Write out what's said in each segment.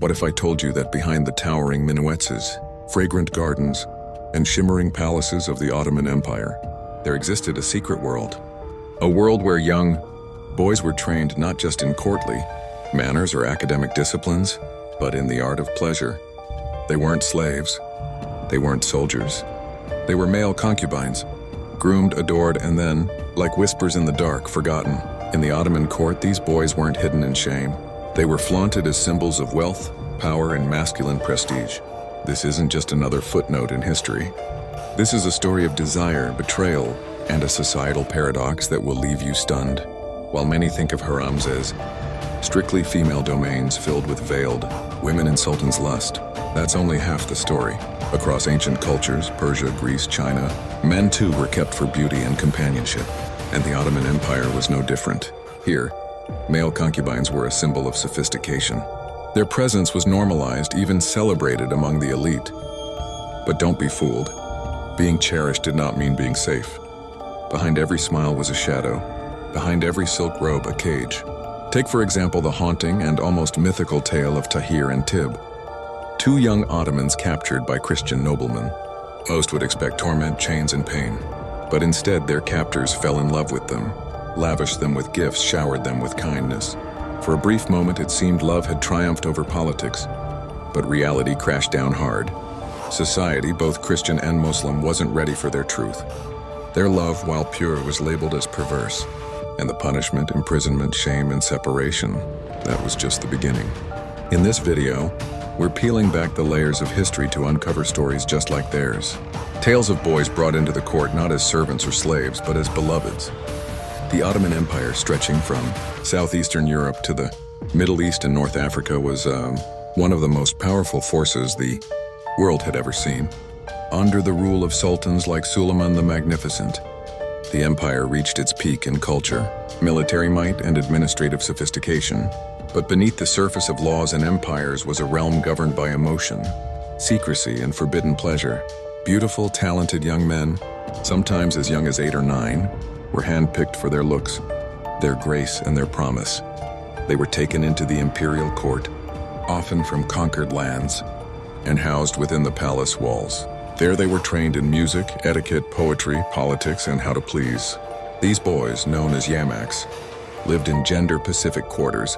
What if I told you that behind the towering minuets, fragrant gardens, and shimmering palaces of the Ottoman Empire, there existed a secret world? A world where young boys were trained not just in courtly manners or academic disciplines, but in the art of pleasure. They weren't slaves. They weren't soldiers. They were male concubines, groomed, adored, and then, like whispers in the dark, forgotten. In the Ottoman court, these boys weren't hidden in shame. They were flaunted as symbols of wealth, power, and masculine prestige. This isn't just another footnote in history. This is a story of desire, betrayal, and a societal paradox that will leave you stunned. While many think of harems as strictly female domains filled with veiled women in sultan's lust, that's only half the story. Across ancient cultures, Persia, Greece, China, men too were kept for beauty and companionship, and the Ottoman Empire was no different. Here, male concubines were a symbol of sophistication. Their presence was normalized, even celebrated among the elite. But don't be fooled. Being cherished did not mean being safe. Behind every smile was a shadow. Behind every silk robe, a cage. Take, for example, the haunting and almost mythical tale of Tahir and Tib, two young Ottomans captured by Christian noblemen. Most would expect torment, chains, and pain, but instead their captors fell in love with them, lavished them with gifts, showered them with kindness. For a brief moment, it seemed love had triumphed over politics, but reality crashed down hard. Society, both Christian and Muslim, wasn't ready for their truth. Their love, while pure, was labeled as perverse, and the punishment, imprisonment, shame, and separation, that was just the beginning. In this video, we're peeling back the layers of history to uncover stories just like theirs. Tales of boys brought into the court not as servants or slaves, but as beloveds. The Ottoman Empire, stretching from southeastern Europe to the Middle East and North Africa, was one of the most powerful forces the world had ever seen. Under the rule of sultans like Suleiman the Magnificent, the empire reached its peak in culture, military might, and administrative sophistication. But beneath the surface of laws and empires was a realm governed by emotion, secrecy, and forbidden pleasure. Beautiful, talented young men, sometimes as young as 8 or 9, were handpicked for their looks, their grace, and their promise. They were taken into the imperial court, often from conquered lands, and housed within the palace walls. There they were trained in music, etiquette, poetry, politics, and how to please. These boys, known as yamaks, lived in gender-pacific quarters,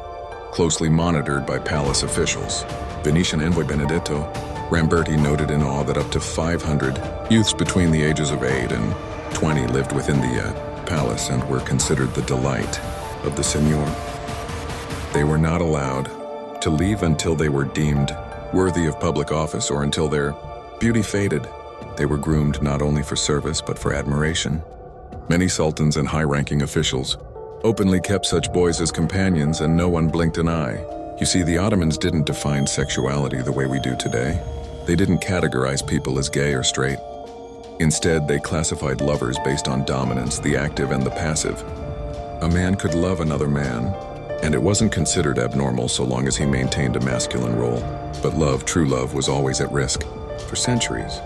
closely monitored by palace officials. Venetian envoy Benedetto Ramberti noted in awe that up to 500 youths between the ages of 8 and 20 lived within the palace and were considered the delight of the seigneur. They were not allowed to leave until they were deemed worthy of public office or until their beauty faded. They were groomed not only for service but for admiration. Many sultans and high-ranking officials openly kept such boys as companions, and no one blinked an eye. You see, the Ottomans didn't define sexuality the way we do today. They didn't categorize people as gay or straight. Instead, they classified lovers based on dominance, the active and the passive. A man could love another man, and it wasn't considered abnormal so long as he maintained a masculine role. But love, true love, was always at risk. For centuries,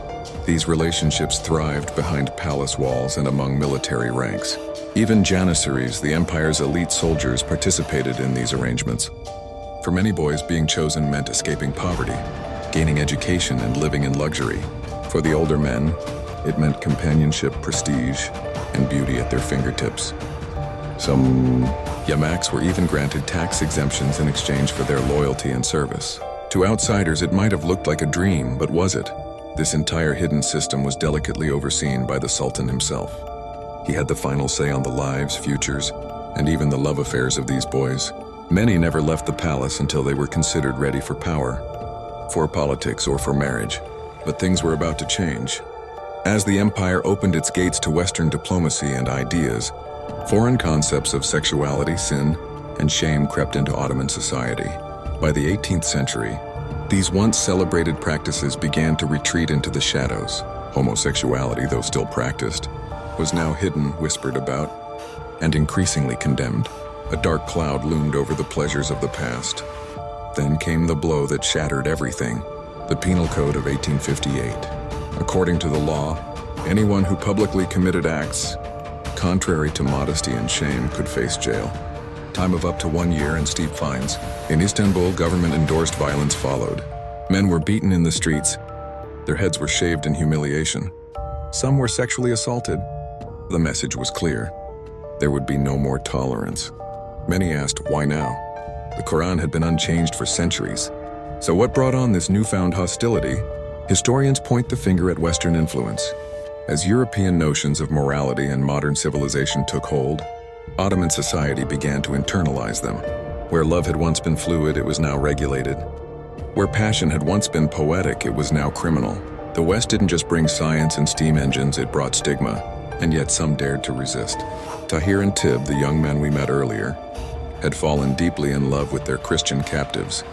these relationships thrived behind palace walls and among military ranks. Even janissaries, the empire's elite soldiers, participated in these arrangements. For many boys, being chosen meant escaping poverty, gaining education, and living in luxury. For the older men, it meant companionship, prestige, and beauty at their fingertips. Some yamaks were even granted tax exemptions in exchange for their loyalty and service. To outsiders, it might have looked like a dream, but was it? This entire hidden system was delicately overseen by the Sultan himself. He had the final say on the lives, futures, and even the love affairs of these boys. Many never left the palace until they were considered ready for power, for politics, or for marriage. But things were about to change. As the empire opened its gates to Western diplomacy and ideas, foreign concepts of sexuality, sin, and shame crept into Ottoman society. By the 18th century, these once celebrated practices began to retreat into the shadows. Homosexuality, though still practiced, was now hidden, whispered about, and increasingly condemned. A dark cloud loomed over the pleasures of the past. Then came the blow that shattered everything, the Penal Code of 1858. According to the law, anyone who publicly committed acts contrary to modesty and shame could face jail, time of up to 1 year and steep fines. In Istanbul, government-endorsed violence followed. Men were beaten in the streets. Their heads were shaved in humiliation. Some were sexually assaulted. The message was clear. There would be no more tolerance. Many asked, why now? The Quran had been unchanged for centuries. So what brought on this newfound hostility? Historians point the finger at Western influence. As European notions of morality and modern civilization took hold, Ottoman society began to internalize them. Where love had once been fluid, it was now regulated. Where passion had once been poetic, it was now criminal. The West didn't just bring science and steam engines, it brought stigma, and yet some dared to resist. Tahir and Tib, the young men we met earlier, had fallen deeply in love with their Christian captives.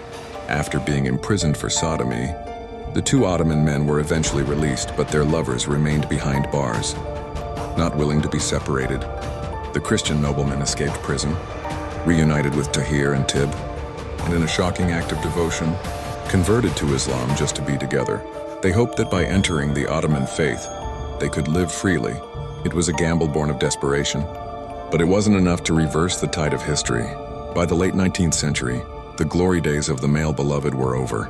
After being imprisoned for sodomy, the two Ottoman men were eventually released, but their lovers remained behind bars. Not willing to be separated, the Christian noblemen escaped prison, reunited with Tahir and Tib, and in a shocking act of devotion, converted to Islam just to be together. They hoped that by entering the Ottoman faith, they could live freely. It was a gamble born of desperation, but it wasn't enough to reverse the tide of history. By the late 19th century, the glory days of the male beloved were over.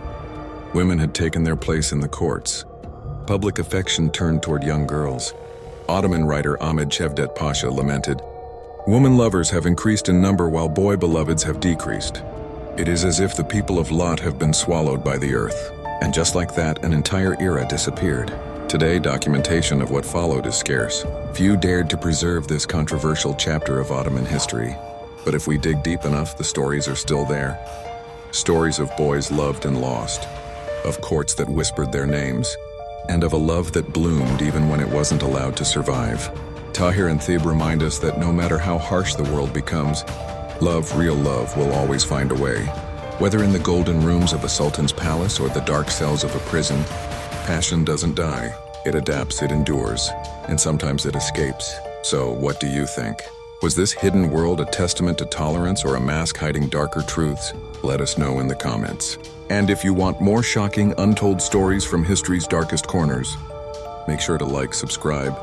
Women had taken their place in the courts. Public affection turned toward young girls. Ottoman writer Ahmed Cevdet Pasha lamented, "Woman lovers have increased in number while boy beloveds have decreased. It is as if the people of Lot have been swallowed by the earth." And just like that, an entire era disappeared. Today, documentation of what followed is scarce. Few dared to preserve this controversial chapter of Ottoman history. But if we dig deep enough, the stories are still there. Stories of boys loved and lost, of courts that whispered their names, and of a love that bloomed even when it wasn't allowed to survive. Tahir and Thib remind us that no matter how harsh the world becomes, love, real love, will always find a way. Whether in the golden rooms of a sultan's palace or the dark cells of a prison, passion doesn't die. It adapts, it endures, and sometimes it escapes. So, what do you think? Was this hidden world a testament to tolerance or a mask hiding darker truths? Let us know in the comments. And if you want more shocking, untold stories from history's darkest corners, make sure to like, subscribe,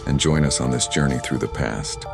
and join us on this journey through the past.